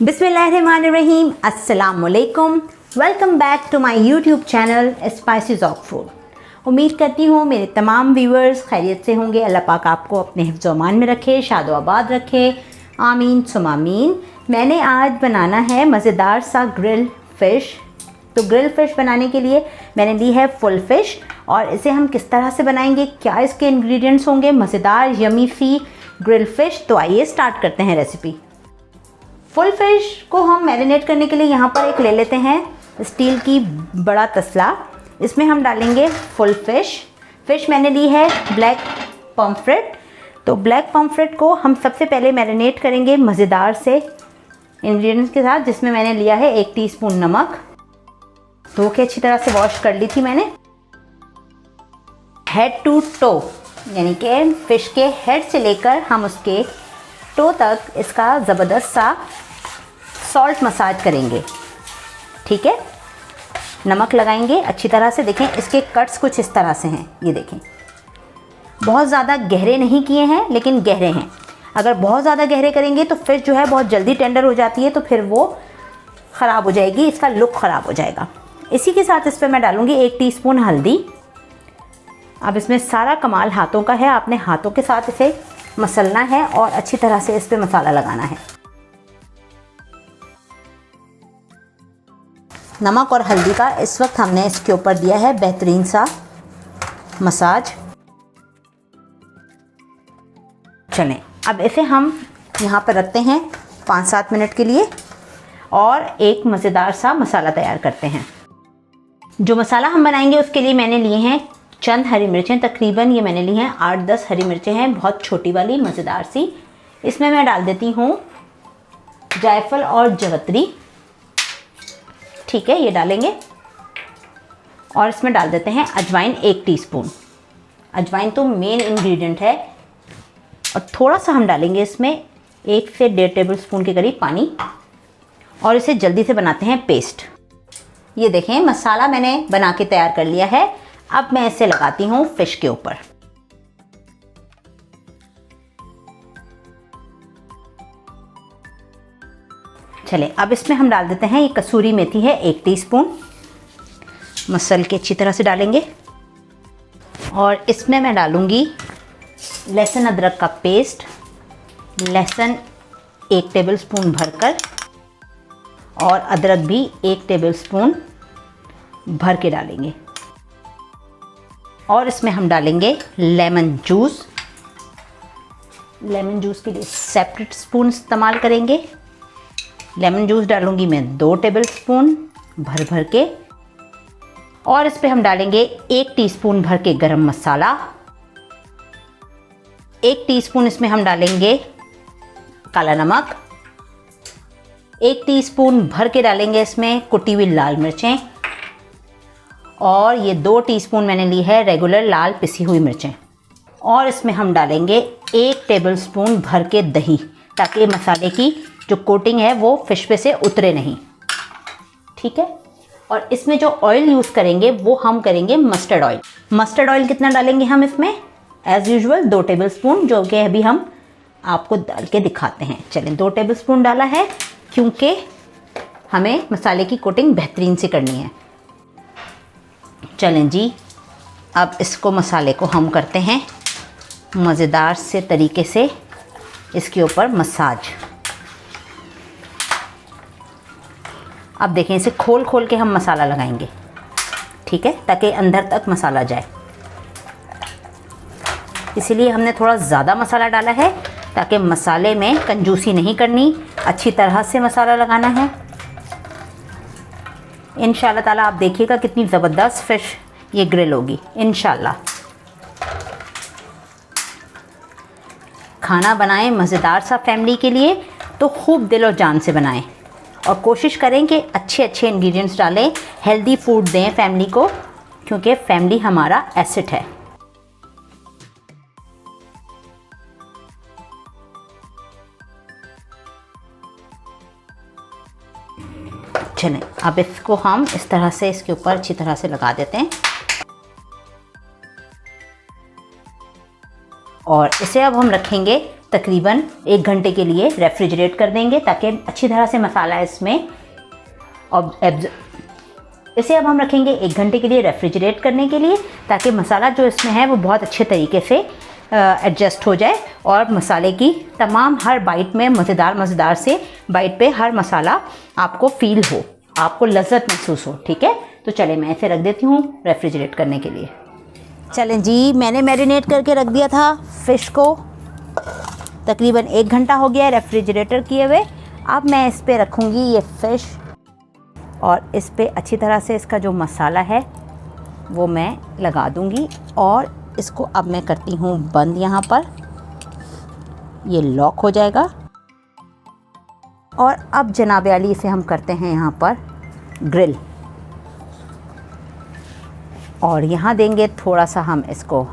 बिस्मिल्लाहिर्रहमानिर्रहीम, अस्सलाम वालेकुम। Welcome back to my YouTube channel spices of food. उम्मीद करती हूँ मेरे तमाम व्यूअर्स खैरियत से होंगे। अल्लाह पाक आपको अपने हिफ्ज़ अमान में रखे, शादो आबाद रखे, आमीन सुम आमीन। मैंने आज बनाना है मज़ेदार सा ग्रिल फ़िश। तो ग्रिल फ़िश बनाने के लिए मैंने ली है फुल फ़िश, और इसे हम किस तरह से बनाएंगे, क्या इसके इंग्रेडिएंट्स होंगे, मज़ेदार यमी सी ग्रिल फ़िश। तो आइए स्टार्ट करते हैं रेसिपी। फुल फ़िश को हम मैरिनेट करने के लिए यहाँ पर एक ले लेते हैं स्टील की बड़ा तसला। इसमें हम डालेंगे फुल फ़िश मैंने ली है ब्लैक पम्फ्रेट। तो ब्लैक पम्फ्रेट को हम सबसे पहले मैरिनेट करेंगे मज़ेदार से इंग्रेडिएंट्स के साथ, जिसमें मैंने लिया है 1 टीस्पून नमक। धो के अच्छी तरह से वॉश कर ली थी मैंने। हेड टू टो, यानी कि फ़िश के हेड से लेकर हम उसके टो तक इसका ज़बरदस्त सा सॉल्ट मसाज करेंगे। ठीक है, नमक लगाएंगे अच्छी तरह से। देखें इसके कट्स कुछ इस तरह से हैं, ये देखें। बहुत ज़्यादा गहरे नहीं किए हैं, लेकिन गहरे हैं। अगर बहुत ज़्यादा गहरे करेंगे तो फ़िश जो है बहुत जल्दी टेंडर हो जाती है, तो फिर वो ख़राब हो जाएगी, इसका लुक ख़राब हो जाएगा। इसी के साथ इस पर मैं डालूँगी 1 टीस्पून हल्दी। अब इसमें सारा कमाल हाथों का है, आपने हाथों के साथ इसे मसलना है और अच्छी तरह से इस पे मसाला लगाना है। नमक और हल्दी का इस वक्त हमने इसके ऊपर दिया है बेहतरीन सा मसाज। चलें, अब इसे हम यहाँ पर रखते हैं 5-7 मिनट के लिए और एक मज़ेदार सा मसाला तैयार करते हैं। जो मसाला हम बनाएंगे उसके लिए मैंने लिए हैं चंद हरी मिर्चें, तकरीबन ये मैंने ली हैं 8-10 हरी मिर्चें हैं, बहुत छोटी वाली मज़ेदार सी। इसमें मैं डाल देती हूँ जायफल और जवतरी। ठीक है, ये डालेंगे। और इसमें डाल देते हैं अजवाइन 1 टीस्पून। अजवाइन तो मेन इंग्रेडिएंट है। और थोड़ा सा हम डालेंगे इसमें 1 से 1.5 टेबल स्पून के करीब पानी, और इसे जल्दी से बनाते हैं पेस्ट। ये देखें मसाला मैंने बना के तैयार कर लिया है। अब मैं इसे लगाती हूँ फ़िश के ऊपर। चले, अब इसमें हम डाल देते हैं ये कसूरी मेथी है 1 टीस्पून। मसल के अच्छी तरह से डालेंगे। और इसमें मैं डालूँगी लहसुन अदरक का पेस्ट, लहसुन 1 टेबल स्पून भरकर, और अदरक भी 1 टेबल स्पून भर के डालेंगे। और इसमें हम डालेंगे लेमन जूस। लेमन जूस के लिए सेपरेट स्पून इस्तेमाल करेंगे। लेमन जूस डालूंगी मैं 2 टेबल स्पून भर भर के। और इस पे हम डालेंगे 1 टीस्पून भर के गरम मसाला। 1 टीस्पून इसमें हम डालेंगे काला नमक। 1 टीस्पून भर के डालेंगे इसमें कुटी हुई लाल मिर्चें। और ये 2 टीस्पून मैंने ली है रेगुलर लाल पिसी हुई मिर्चें। और इसमें हम डालेंगे 1 टेबल स्पून भर के दही, ताकि मसाले की जो कोटिंग है वो फ़िश पे से उतरे नहीं। ठीक है, और इसमें जो ऑयल यूज़ करेंगे वो हम करेंगे मस्टर्ड ऑयल। मस्टर्ड ऑयल कितना डालेंगे हम इसमें? एज़ यूजुअल 2 टेबल स्पून, जो कि अभी हम आपको डाल के दिखाते हैं। चलें, 2 टेबल स्पून डाला है, क्योंकि हमें मसाले की कोटिंग बेहतरीन से करनी है। चलें जी, अब इसको मसाले को हम करते हैं मज़ेदार से तरीके से इसके ऊपर मसाज। अब देखें, इसे खोल खोल के हम मसाला लगाएंगे। ठीक है, ताकि अंदर तक मसाला जाए। इसीलिए हमने थोड़ा ज़्यादा मसाला डाला है, ताकि मसाले में कंजूसी नहीं करनी, अच्छी तरह से मसाला लगाना है। इंशाल्लाह ताला आप देखिएगा कितनी ज़बरदस्त फ़िश ये ग्रिल होगी इंशाल्लाह। खाना बनाएं मज़ेदार सा फैमिली के लिए तो खूब दिल और जान से बनाएं, और कोशिश करें कि अच्छे अच्छे इंग्रेडिएंट्स डालें, हेल्दी फूड दें फैमिली को, क्योंकि फैमिली हमारा एसेट है। चलें, अब इसको हम इस तरह से इसके ऊपर अच्छी तरह से लगा देते हैं। और इसे अब हम रखेंगे तकरीबन 1 घंटे के लिए रेफ्रिजरेट कर देंगे ताकि अच्छी तरह से मसाला इसमें इसे अब हम रखेंगे 1 घंटे के लिए रेफ्रिजरेट करने के लिए, ताकि मसाला जो इसमें है वो बहुत अच्छे तरीके से एडजस्ट हो जाए और मसाले की तमाम हर बाइट में मज़ेदार से बाइट पे हर मसाला आपको फील हो, आपको लज्जत महसूस हो। ठीक है, तो चलें मैं इसे रख देती हूँ रेफ्रिजरेट करने के लिए। चलें जी, मैंने मैरिनेट करके रख दिया था फ़िश को, तकरीबन 1 घंटा हो गया रेफ्रिजरेटर किए हुए। अब मैं इस पर रखूँगी ये फ़िश और इस पर अच्छी तरह से इसका जो मसाला है वो मैं लगा दूँगी और इसको अब मैं करती हूँ बंद। यहाँ पर ये लॉक हो जाएगा और अब जनाब आली इसे हम करते हैं यहाँ पर ग्रिल, और यहाँ देंगे थोड़ा सा हम इसको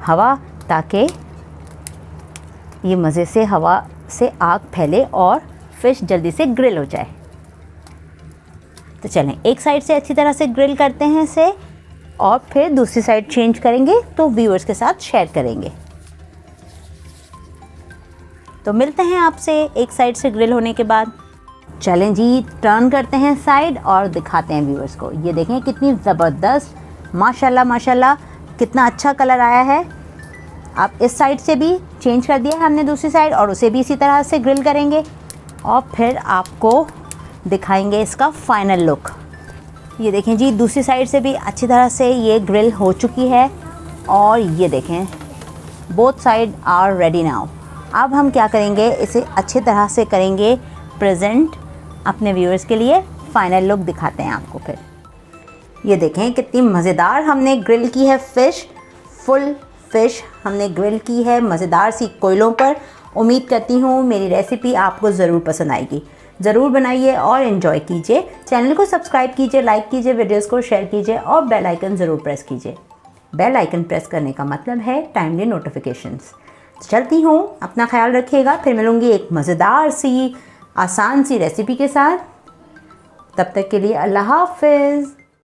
हवा ताकि ये मज़े से हवा से आग फैले और फ़िश जल्दी से ग्रिल हो जाए। तो चलें एक साइड से अच्छी तरह से ग्रिल करते हैं इसे और फिर दूसरी साइड चेंज करेंगे तो व्यूअर्स के साथ शेयर करेंगे। तो मिलते हैं आपसे एक साइड से ग्रिल होने के बाद। चलें जी, टर्न करते हैं साइड और दिखाते हैं व्यूअर्स को। ये देखें कितनी ज़बरदस्त, माशाल्लाह माशाल्लाह कितना अच्छा कलर आया है। अब इस साइड से भी चेंज कर दिया है हमने दूसरी साइड और उसे भी इसी तरह से ग्रिल करेंगे और फिर आपको दिखाएंगे इसका फाइनल लुक। ये देखें जी, दूसरी साइड से भी अच्छी तरह से ये ग्रिल हो चुकी है और ये देखें both side are ready now. अब हम क्या करेंगे, इसे अच्छी तरह से करेंगे प्रेजेंट अपने व्यूअर्स के लिए। फाइनल लुक दिखाते हैं आपको। फिर ये देखें कितनी मज़ेदार हमने ग्रिल की है फ़िश, फुल फ़िश हमने ग्रिल की है मज़ेदार सी कोयलों पर। उम्मीद करती हूँ मेरी रेसिपी आपको ज़रूर पसंद आएगी। ज़रूर बनाइए और एंजॉय कीजिए। चैनल को सब्सक्राइब कीजिए, लाइक कीजिए, वीडियोस को शेयर कीजिए और बेल आइकन ज़रूर प्रेस कीजिए। बेल आइकन प्रेस करने का मतलब है टाइमली नोटिफिकेशंस। चलती हूँ, अपना ख्याल रखिएगा। फिर मिलूँगी एक मज़ेदार सी आसान सी रेसिपी के साथ। तब तक के लिए अल्लाह हाफ़िज़।